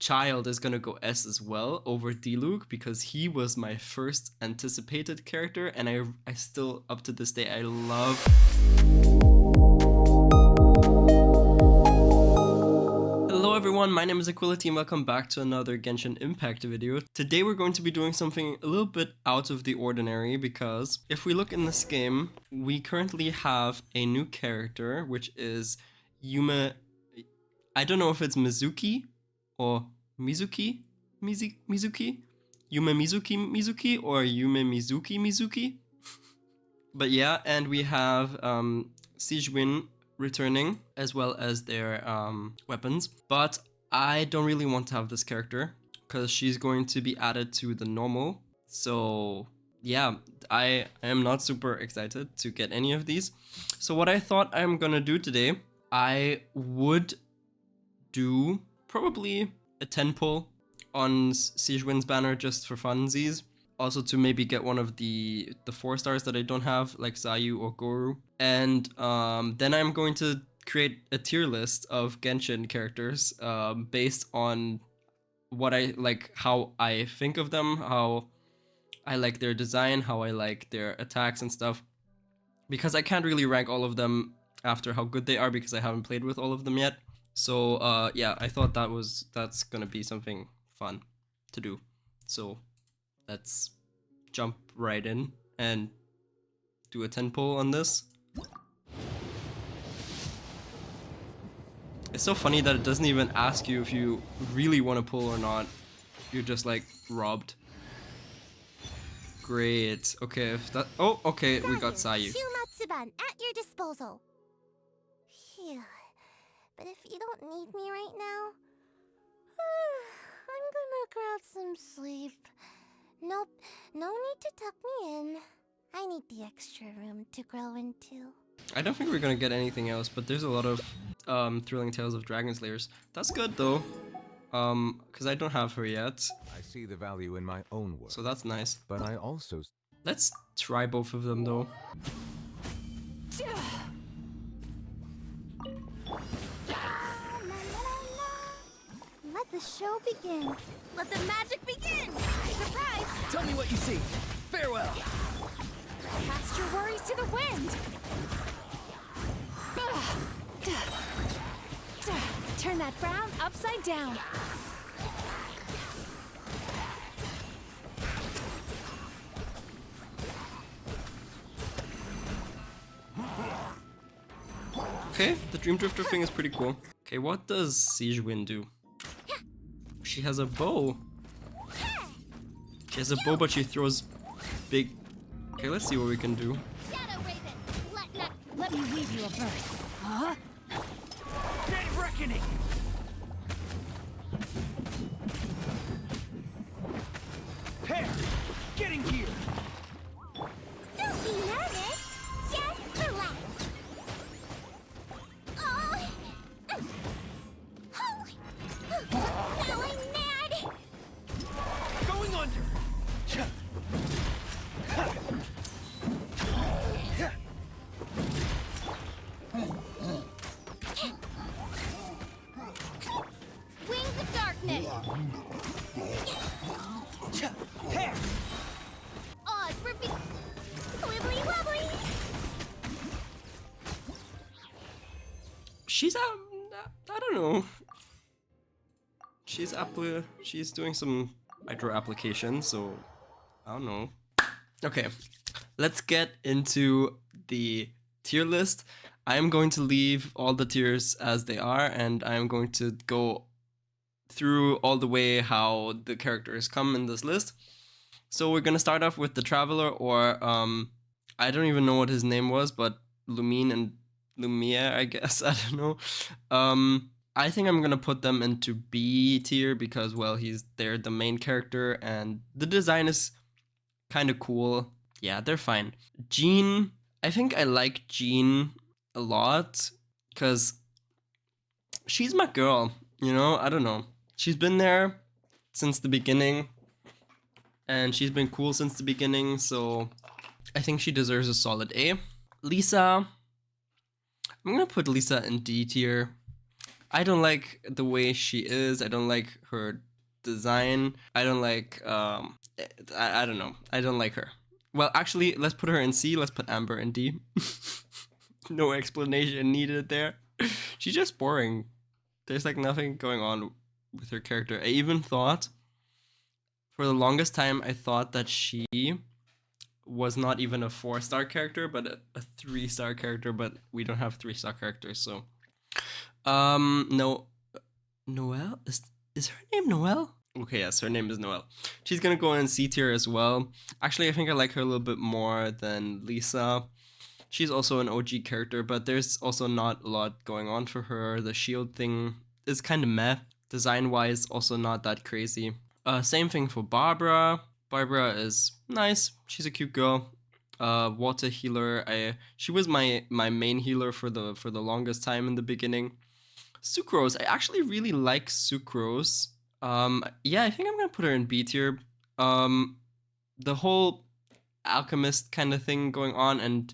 Child is gonna go S as well over Diluc because he was my first anticipated character, and I still, up to this day, I love. Hello everyone, my name is Equality and welcome back to another Genshin Impact video. Today we're going to be doing something a little bit out of the ordinary because if we look in this game, we currently have a new character, which is Yume. I don't know if it's Mizuki or Mizuki? Mizuki? Yume Mizuki or Yume Mizuki? But yeah, and we have Sijwin returning as well as their weapons. But I don't really want to have this character because she's going to be added to the normal. So yeah, I am not super excited to get any of these. So what I thought I'm gonna do today, I would do probably a 10 pull on Sijwin's banner just for funsies. Also to maybe get one of the 4 stars that I don't have, like Zayu or Goru. And then I'm going to create a tier list of Genshin characters based on what I like, how I think of them, how I like their design, how I like their attacks and stuff. Because I can't really rank all of them after how good they are because I haven't played with all of them yet. So yeah, I thought that's gonna be something fun to do. So let's jump right in and do a 10 pull on this. It's so funny that it doesn't even ask you if you really want to pull or not. You're just like robbed. Great. Okay, if that. Oh, okay, we got Sayu. At your disposal. Phew. But if you don't need me right now, I'm gonna grab some sleep. Nope, no need to tuck me in. I need the extra room to grow into. I don't think we're gonna get anything else, but there's a lot of Thrilling Tales of Dragon Slayers. That's good though, because I don't have her yet. I see the value in my own work. So that's nice. But I also... Let's try both of them though. Let the show begin. Let the magic begin! Surprise! Tell me what you see. Farewell! Cast your worries to the wind! Turn that frown upside down. Okay, the Dream Drifter thing is pretty cool. Okay, what does Sijwin do? She has a bow. She has a bow, but she throws big... Okay, let's see what we can do. Shadow Raven, let me weave you a verse. Huh? Day of Reckoning! Hair! Getting here! Don't be nervous. Just relax. Oh. Now I'm mad. Going under! Wings of darkness. Hair! Oz for wibbly wobbly. She's I don't know. She's doing some hydro application, so I don't know. Okay, let's get into the tier list. I am going to leave all the tiers as they are, and I am going to go through all the way how the characters come in this list. So we're gonna start off with the Traveler, or I don't even know what his name was, but Lumine and Lumiere, I guess. I don't know. I think I'm gonna put them into B tier because, well, they're the main character and the design is kind of cool. Yeah, they're fine. Jean, I think I like Jean a lot because she's my girl, you know? I don't know. She's been there since the beginning and she's been cool since the beginning, so I think she deserves a solid A. Lisa, I'm gonna put Lisa in D tier. I don't like the way she is. I don't like her design. I don't like I don't know. I don't like her. Well, actually, let's put her in C. Let's put Amber in D. No explanation needed there. She's just boring. There's like nothing going on with her character. I even thought for the longest time I thought that she was not even a 4-star character, but a 3-star character, but we don't have 3-star characters, so no, Noelle? Is her name Noelle? Okay, yes, her name is Noelle. She's gonna go in C tier as well. Actually, I think I like her a little bit more than Lisa. She's also an OG character, but there's also not a lot going on for her. The shield thing is kind of meh. Design-wise, also not that crazy. Same thing for Barbara. Barbara is nice. She's a cute girl. Water healer. She was my main healer for the longest time in the beginning. Sucrose. I actually really like Sucrose. Yeah, I think I'm gonna put her in B tier. The whole alchemist kind of thing going on, and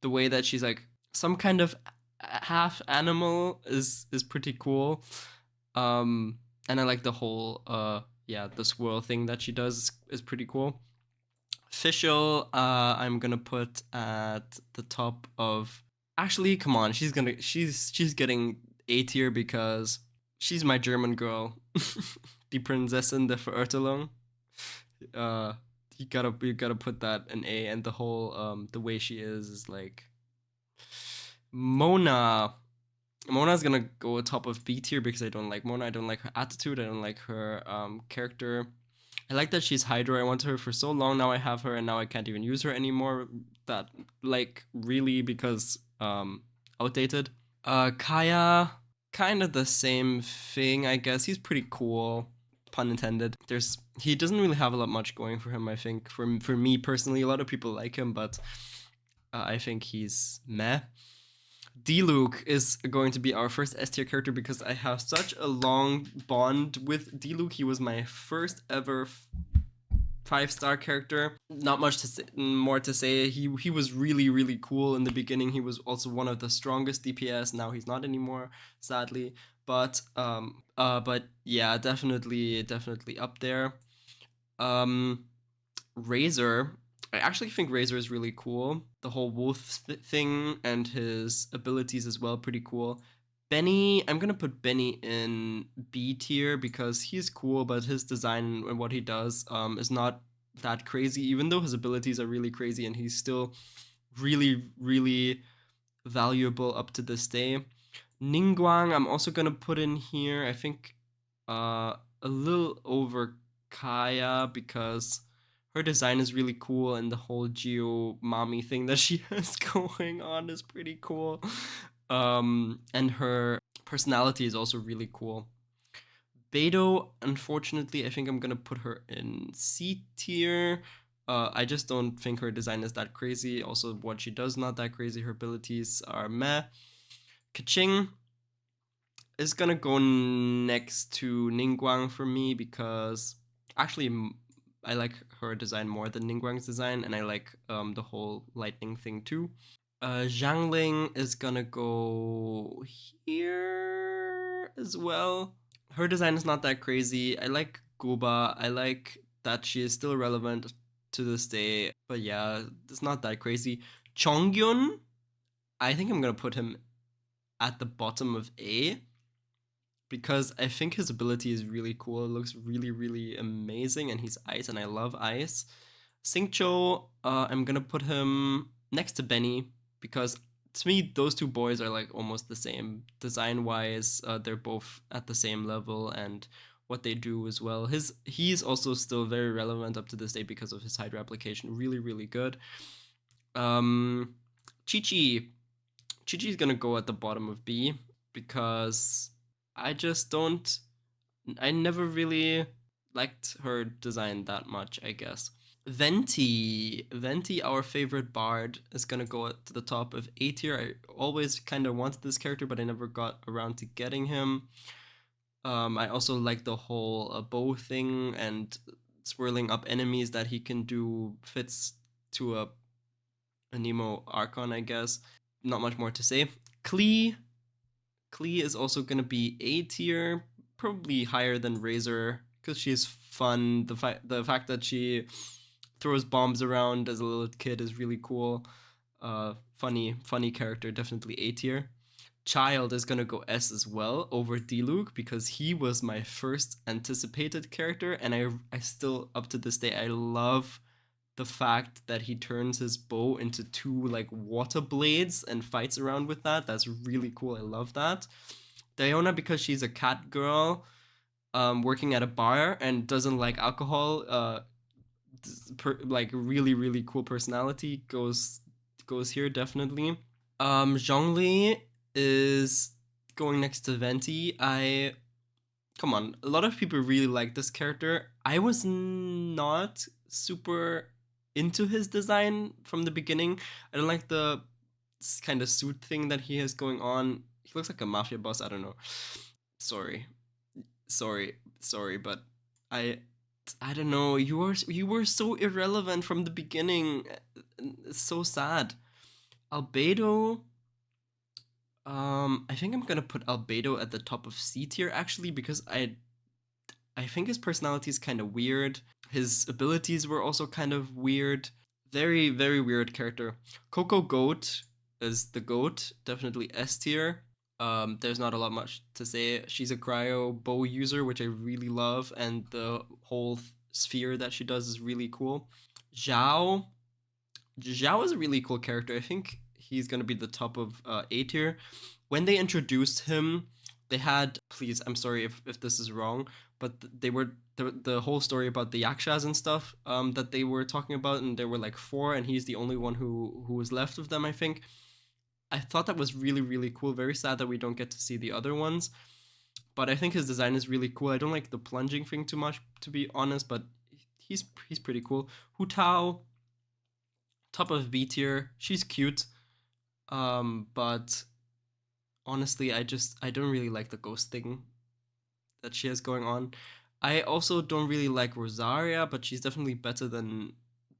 the way that she's like some kind of half animal is pretty cool. And I like the whole the swirl thing that she does is pretty cool. Fischl, I'm gonna put at the top of. Actually, come on, she's getting A tier because she's my German girl, die Prinzessin der Verurteilung. You gotta put that in A, and the whole the way she is like. Mona. Mona's gonna go top of B tier because I don't like Mona. I don't like her attitude. I don't like her character. I like that she's Hydra. I wanted her for so long. Now I have her, and now I can't even use her anymore. That like really because outdated. Kaya, kind of the same thing, I guess. He's pretty cool, pun intended. He doesn't really have a lot much going for him. I think for me personally, a lot of people like him, but I think he's meh. D-Luke is going to be our first S tier character because I have such a long bond with D-Luke. He was my first ever 5-star character. Not much more to say. He was really, really cool in the beginning. He was also one of the strongest DPS. Now he's not anymore, sadly. But yeah, definitely up there. Razor. I actually think Razor is really cool. The whole wolf thing and his abilities as well, pretty cool. Benny, I'm gonna put Benny in B tier because he's cool, but his design and what he does is not that crazy, even though his abilities are really crazy and he's still really, really valuable up to this day. Ningguang, I'm also gonna put in here. I think a little over Kaya because her design is really cool and the whole Geo mommy thing that she has going on is pretty cool. And her personality is also really cool. Beidou, unfortunately, I think I'm gonna put her in C tier. I just don't think her design is that crazy. Also, what she does not that crazy. Her abilities are meh. Kaching is gonna go next to Ningguang for me because actually I like her design more than Ningguang's design, and I like the whole lightning thing too. Zhangling is gonna go here as well. Her design is not that crazy. I like Guba. I like that she is still relevant to this day, but yeah, it's not that crazy. Chongyun, I think I'm gonna put him at the bottom of A because I think his ability is really cool. It looks really, really amazing, and he's ice, and I love ice. Xingqiu, I'm gonna put him next to Benny because to me, those two boys are like almost the same design-wise. They're both at the same level, and what they do as well. He's also still very relevant up to this day because of his Hydra application. Really, really good. Chi-Chi. Chi-Chi's gonna go at the bottom of B because I never really liked her design that much, I guess. Venti, our favorite bard, is gonna go to the top of A tier. I always kind of wanted this character, but I never got around to getting him. I also like the whole bow thing and swirling up enemies that he can do. Fits to a Nemo Archon, I guess. Not much more to say. Klee Klee is also gonna be A tier, probably higher than Razor because she's fun. The fact that she throws bombs around as a little kid is really cool. Funny character, definitely A tier. Child is gonna go S as well over Diluc because he was my first anticipated character, and I still up to this day I love the fact that he turns his bow into two like water blades and fights around with that. That's really cool. I love that. Diona because she's a cat girl, working at a bar and doesn't like alcohol. Like really cool personality goes here definitely. Zhongli is going next to Venti. Come on, a lot of people really like this character. I was not super into his design from the beginning. I don't like the kind of suit thing that he has going on. He looks like a mafia boss. I don't know. Sorry, but I don't know. You were so irrelevant from the beginning. It's so sad. Albedo. I think I'm gonna put Albedo at the top of C tier actually because I think his personality is kind of weird. His abilities were also kind of weird. Very weird character. Coco Goat is the goat, definitely S tier. There's not a lot much to say. She's a cryo bow user, which I really love, and the whole sphere that she does is really cool. Zhao is a really cool character. I think he's gonna be the top of A tier. When they introduced him, they had, please, I'm sorry if this is wrong, but they were the whole story about the yakshas and stuff that they were talking about, and there were like 4, and he's the only one who was left of them, I think. I thought that was really cool. Very sad that we don't get to see the other ones, but I think his design is really cool. I don't like the plunging thing too much, to be honest, but he's pretty cool. Hu Tao, top of B tier. She's cute, but honestly, I don't really like the ghost thing that she has going on. I also don't really like Rosaria, but she's definitely better than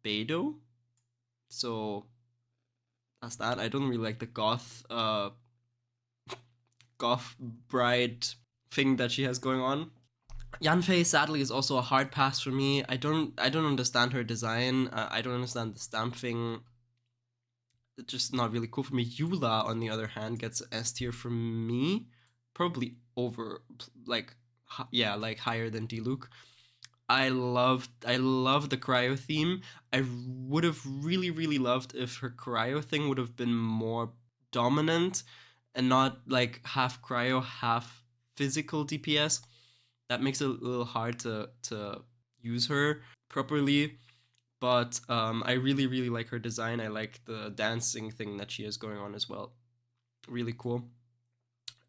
Beidou. So that's that. I don't really like the goth bride thing that she has going on. Yanfei sadly is also a hard pass for me. I don't understand her design. I don't understand the stamp thing. It's just not really cool for me. Eula, on the other hand, gets S tier from me, probably over like higher than Diluc. I love the cryo theme. I would have really loved if her cryo thing would have been more dominant and not like half cryo, half physical DPS. That makes it a little hard to use her properly. But I really like her design. I like the dancing thing that she has going on as well. Really cool.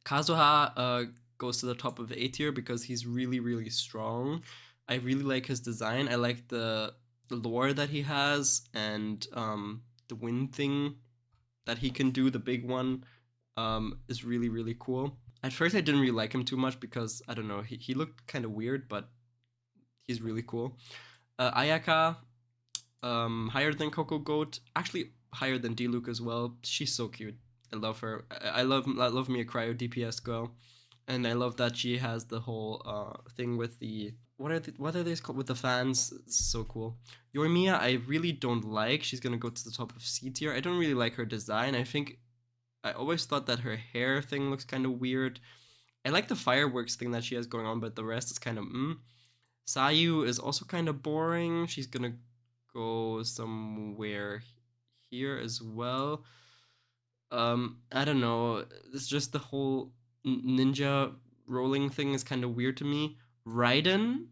Kazuha goes to the top of A tier because he's really strong. I really like his design. I like the lore that he has, and the wind thing that he can do, the big one, is really cool. At first I didn't really like him too much because, I don't know, he looked kind of weird, but he's really cool. Ayaka, higher than Coco Goat, actually higher than Diluc as well. She's so cute. I love her. I love me a cryo DPS girl, and I love that she has the whole thing with the what are they called with the fans. It's so cool. Yoimiya I really don't like. She's gonna go to the top of C tier. I don't really like her design. I always thought that her hair thing looks kind of weird. I like the fireworks thing that she has going on, but the rest is kind of Sayu is also kind of boring. She's gonna go somewhere here as well. I don't know. It's just the whole ninja rolling thing is kind of weird to me. Raiden,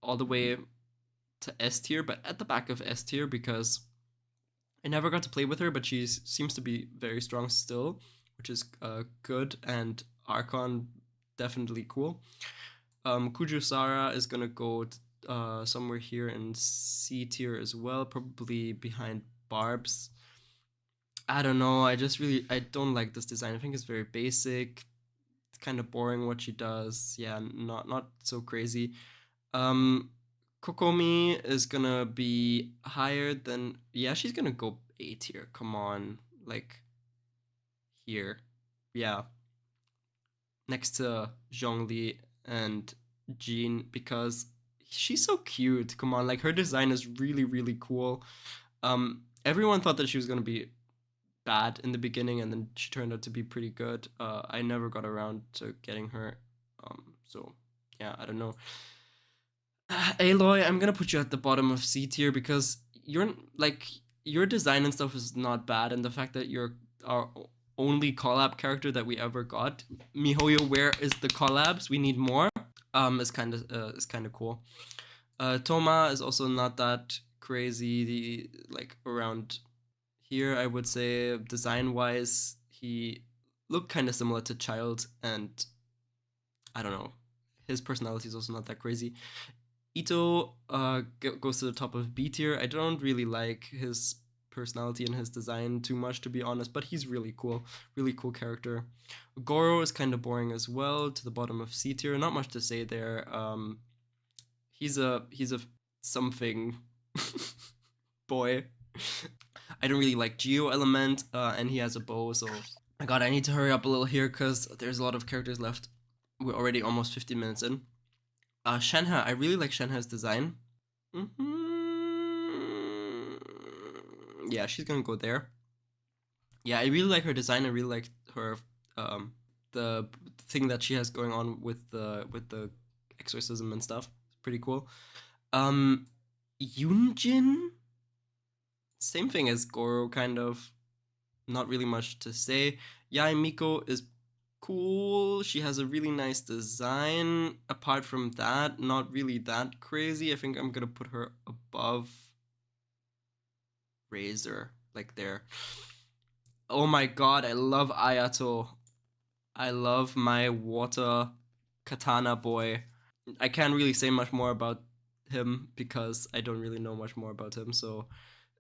all the way to S tier, but at the back of S tier because I never got to play with her, but she seems to be very strong still, which is good, and Archon definitely cool. Kujusara is gonna go somewhere here in C tier as well, probably behind Barbs. I don't know. I don't like this design. I think it's very basic. It's kind of boring what she does. Yeah, not so crazy. Kokomi is gonna be higher than, yeah, she's gonna go A tier. Come on, like here. Yeah. Next to Zhongli and Jean, because she's so cute. Come on, like her design is really, really cool. Everyone thought that she was gonna be bad in the beginning, and then she turned out to be pretty good. I never got around to getting her. So yeah, I don't know. Aloy, I'm gonna put you at the bottom of C tier because you're like your design and stuff is not bad, and the fact that you're our only collab character that we ever got. MiHoYo, where is the collabs? We need more. Is kind of cool. Toma is also not that crazy. Like around here, I would say design wise, he looked kind of similar to Child, and I don't know. His personality is also not that crazy. Ito goes to the top of B tier. I don't really like his personality and his design too much, to be honest, but he's really cool character. Goro is kind of boring as well, to the bottom of C tier. Not much to say there. He's a something boy. I don't really like Geo Element, and he has a bow, so my god, I need to hurry up a little here because there's a lot of characters left. We're already almost 15 minutes in. Shenhe, I really like Shenhe's design. Yeah, she's gonna go there. Yeah, I really like her design. I really like her the thing that she has going on with the exorcism and stuff. It's pretty cool. Yunjin, same thing as Goro, kind of. Not really much to say. Yae Miko is cool. She has a really nice design. Apart from that, not really that crazy. I think I'm gonna put her above Razor, like there. Oh my god, I love Ayato. I love my water katana boy. I can't really say much more about him because I don't really know much more about him. So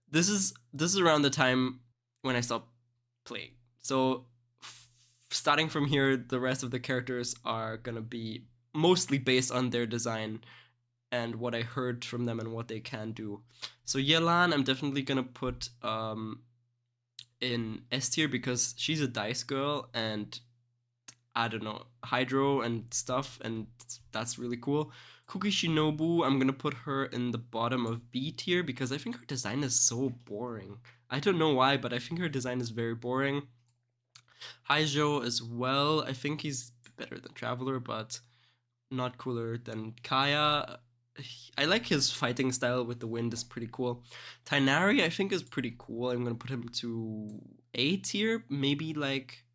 this is around the time when I stopped playing. So starting from here, the rest of the characters are gonna be mostly based on their design and what I heard from them and what they can do. So Yelan, I'm definitely gonna put in S tier because she's a dice girl, and I don't know, Hydro and stuff, and that's really cool. Kuki Shinobu, I'm gonna put her in the bottom of B tier because I think her design is so boring. I don't know why, but I think her design is very boring. Haijo as well, I think he's better than Traveler, but not cooler than Kaya. I like his fighting style with the wind, is pretty cool. Tainari, I think, is pretty cool. I'm gonna put him to A tier, maybe like,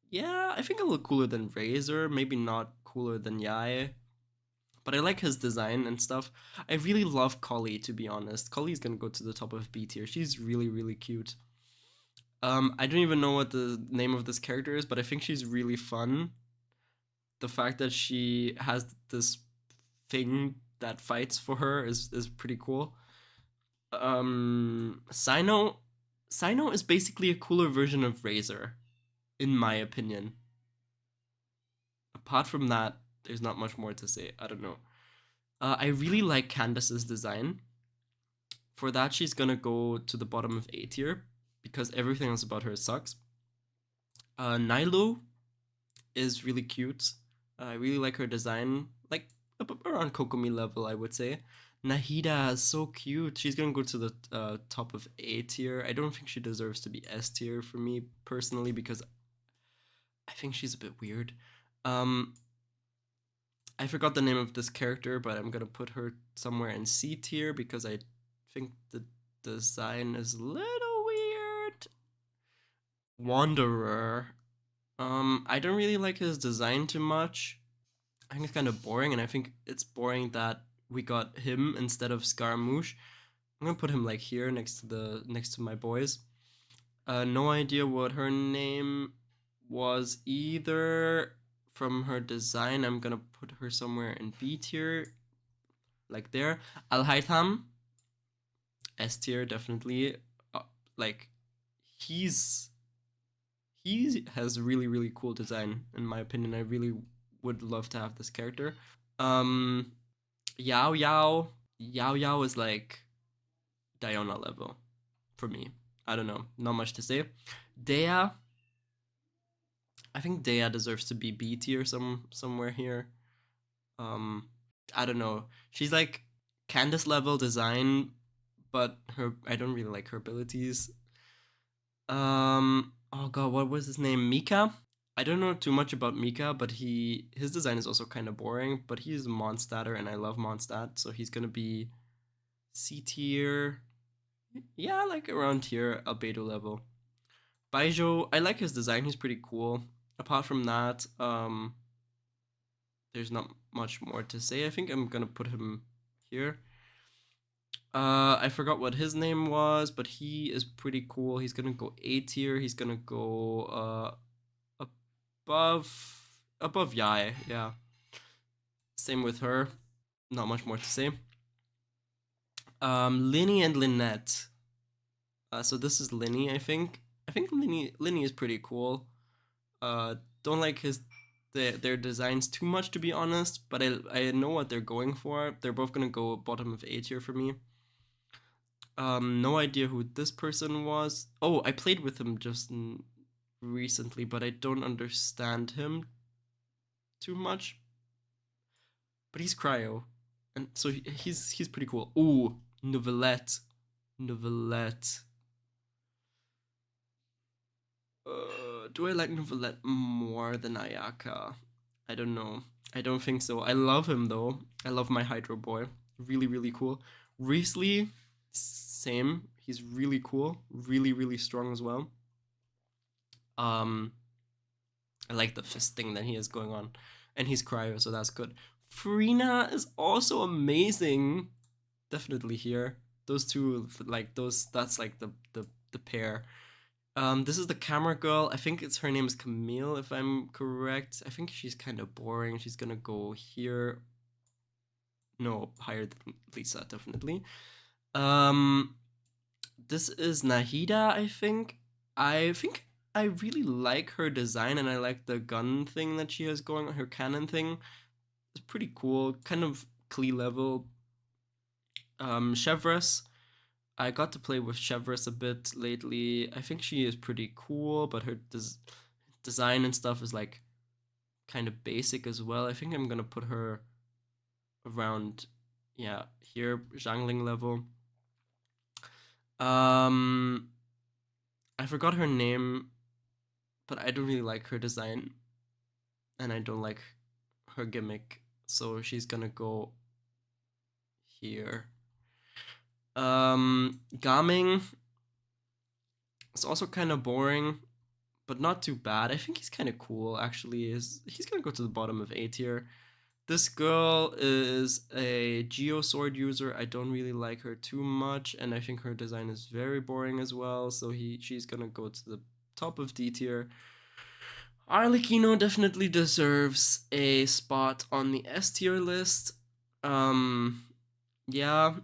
yeah, I think a little cooler than Razor, maybe not cooler than Yae. But I like his design and stuff. I really love Collie, to be honest. Collie's gonna go to the top of B tier. She's really, really cute. I don't even know what the name of this character is, but I think she's really fun. The fact that she has this thing that fights for her is pretty cool. Sino is basically a cooler version of Razor, in my opinion. Apart from that, there's not much more to say. I don't know. I really like Candace's design. For that, she's gonna go to the bottom of A tier because everything else about her sucks. Nilo is really cute. I really like her design, like around Kokomi level, I would say. Nahida is so cute. She's gonna go to the top of A tier. I don't think she deserves to be S tier for me personally because I think she's a bit weird. I forgot the name of this character, but I'm gonna put her somewhere in C tier because I think the design is a little weird. Wanderer. I don't really like his design too much. I think it's kind of boring, and I think it's boring that we got him instead of Scaramouche. I'm gonna put him like here next to my boys. No idea what her name was either. From her design, I'm gonna put her somewhere in B tier, like there. Al-Haytham, S tier definitely. Like he has really, really cool design in my opinion. I really would love to have this character. Yao Yao is like Diona level for me. I don't know, not much to say. Dea, I think Dea deserves to be B tier somewhere here. I don't know. She's like Candace level design, but I don't really like her abilities. Oh god, what was his name? Mika? I don't know too much about Mika, but his design is also kind of boring, but he's a Mondstatter and I love Mondstadt, so he's gonna be C tier. Yeah, like around here, albedo level. Baijo, I like his design, he's pretty cool. Apart from that, there's not much more to say. I think I'm gonna put him here. I forgot what his name was, but he is pretty cool. He's gonna go A tier. He's gonna go above Yai. Yeah. Same with her. Not much more to say. Linny and Lynette. So this is Linny, I think. I think Linny is pretty cool. Don't like their designs too much, to be honest, but I know what they're going for. They're both gonna go bottom of A tier for me. No idea who this person was. Oh, I played with him just recently, but I don't understand him too much. But he's cryo, and so he's pretty cool. Ooh, Novelette. Do I like Novelette more than Ayaka? I don't know. I don't think so. I love him though. I love my Hydro Boy. Really, really cool. Riesli, same. He's really cool. Really, really strong as well. I like the fist thing that he has going on. And he's cryo, so that's good. Frina is also amazing. Definitely here. Those two, like that's like the pair. This is the camera girl. I think her name is Camille, if I'm correct. I think she's kind of boring. She's gonna go here. No, higher than Lisa, definitely. This is Nahida, I think. I think I really like her design, and I like the gun thing that she has going on, her cannon thing. It's pretty cool, kind of Klee level. Chevres. I got to play with Chevres a bit lately. I think she is pretty cool, but her design and stuff is like kind of basic as well. I think I'm gonna put her around, yeah, here, Zhangling level. I forgot her name, but I don't really like her design, and I don't like her gimmick, so she's gonna go here. Gaming is also kind of boring, but not too bad. I think he's kind of cool, actually. He's gonna go to the bottom of A tier. This girl is a Geo Sword user. I don't really like her too much, and I think her design is very boring as well, so she's gonna go to the top of D tier. Arlecchino definitely deserves a spot on the S tier list. Yeah,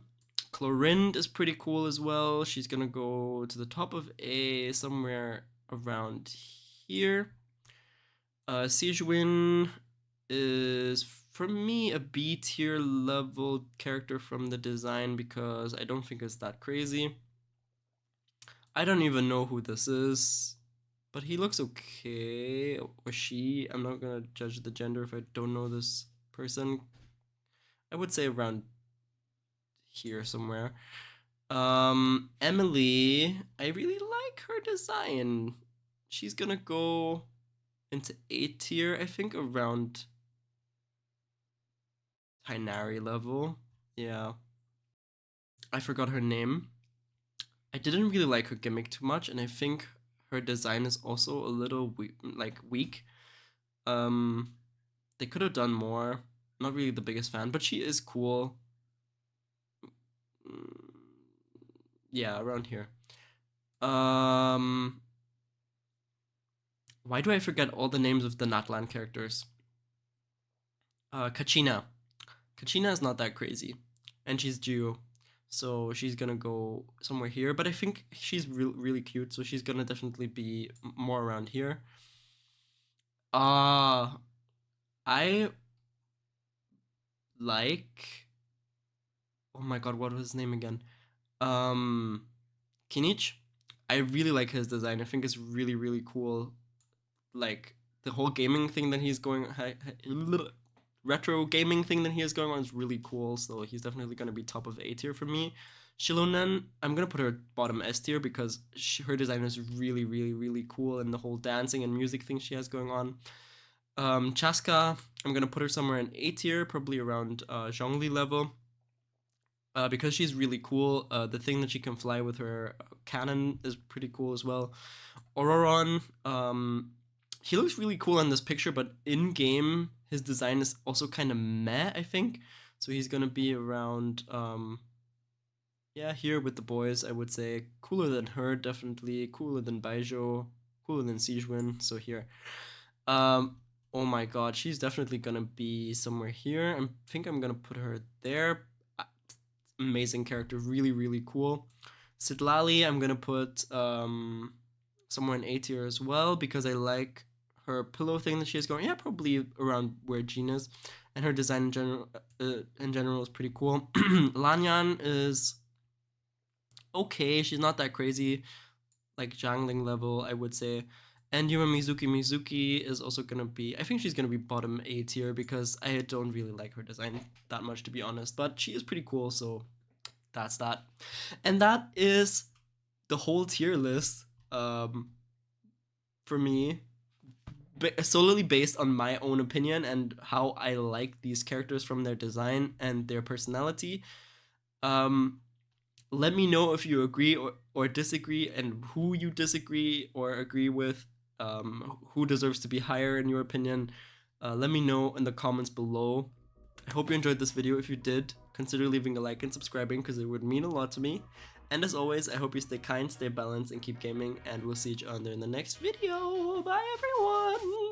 Chlorinde is pretty cool as well. She's gonna go to the top of A, somewhere around here. Sijuin is, for me, a B tier level character from the design because I don't think it's that crazy. I don't even know who this is, but he looks okay, or she. I'm not gonna judge the gender if I don't know this person. I would say around here somewhere. Emily, I really like her design. She's gonna go into A tier, I think, around Hinari level. Yeah. I forgot her name. I didn't really like her gimmick too much, and I think her design is also a little weak. They could have done more. Not really the biggest fan, but she is cool. Yeah, around here. Why do I forget all the names of the Natlan characters? Kachina. Kachina is not that crazy, and she's Geo, so she's gonna go somewhere here. But I think she's really cute, so she's gonna definitely be more around here. I like. Oh my god, what was his name again? Kinich. I really like his design. I think it's really, really cool. Like the whole gaming thing that he's going, retro gaming thing that he has going on is really cool. So he's definitely going to be top of A tier for me. Shilonen, I'm going to put her bottom S tier because her design is really, really, really cool, and the whole dancing and music thing she has going on. Chaska, I'm going to put her somewhere in A tier, probably around Zhongli level. Because she's really cool. The thing that she can fly with her cannon is pretty cool as well. Ororon, he looks really cool on this picture, but in game his design is also kind of meh, I think. So he's gonna be around, yeah, here with the boys, I would say. Cooler than her, definitely. Cooler than Baijo. Cooler than Sijun. So here. Oh my god, she's definitely gonna be somewhere here. I think I'm gonna put her there. Amazing character, really, really cool. Sidlali, I'm gonna put somewhere in A tier as well because I like her pillow thing that she has going. Yeah, probably around where Jean is, and her design in general is pretty cool. Lanyan is okay. She's not that crazy, like Jiangling level, I would say. And Yuma Mizuki is also gonna be, I think she's gonna be bottom A tier because I don't really like her design that much, to be honest. But she is pretty cool, so that's that. And that is the whole tier list for me, solely based on my own opinion and how I like these characters from their design and their personality. Let me know if you agree or disagree, and who you disagree or agree with. Who deserves to be higher in your opinion. Let me know in the comments below. I hope you enjoyed this video. If you did, consider leaving a like and subscribing because it would mean a lot to me. And as always, I hope you stay kind, stay balanced, and keep gaming, and we'll see each other in the next video. Bye everyone!